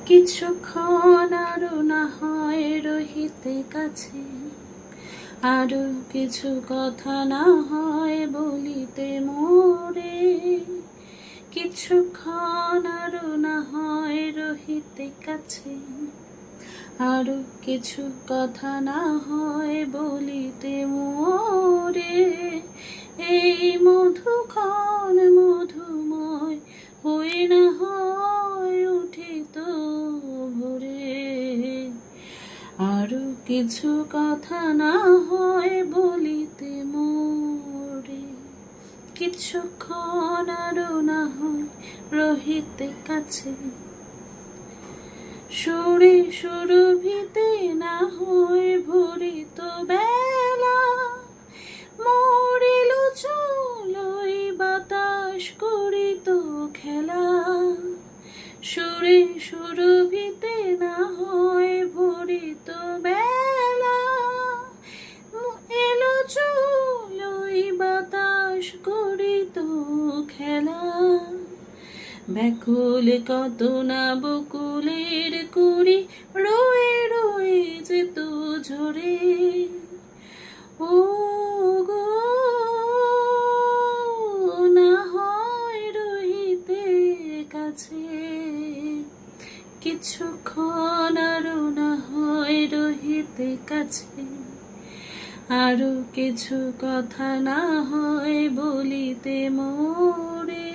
কিছুক্ষণ আরো না হয় রহিতে কাছে, আরো কিছু কথা না হয় বলিতে মোরে। কিছুক্ষণ আরো না হয় রহিতে কাছে, আরো কিছু কথা না হয় বলিতে মোরে। এই মধুক্ষণ মধুময় হয়ে না হয় উঠিত ভোরে। আরো কিছু কথা না হয় বলিতে মোরে। কিছুক্ষণ আরো না হয় রহিতে কাছে, সুরে সুরভিতে না হয় ভরিত বেলা। মরিল চলই বাতাস করিত খেলা, সুরে সুরভিতে না হয় ভরিত বেলা। এলো চলই বাতাস করিত খেলা। ব্যাকুল কত না বকুলের কুড়ি রয়ে রয়ে যেত ঝরে। ও গো না হয় রহিতে কাছে, কিছুক্ষণ আরো না হয় রহিতে কাছে, আরো কিছু কথা না হয় বলিতে মোরে।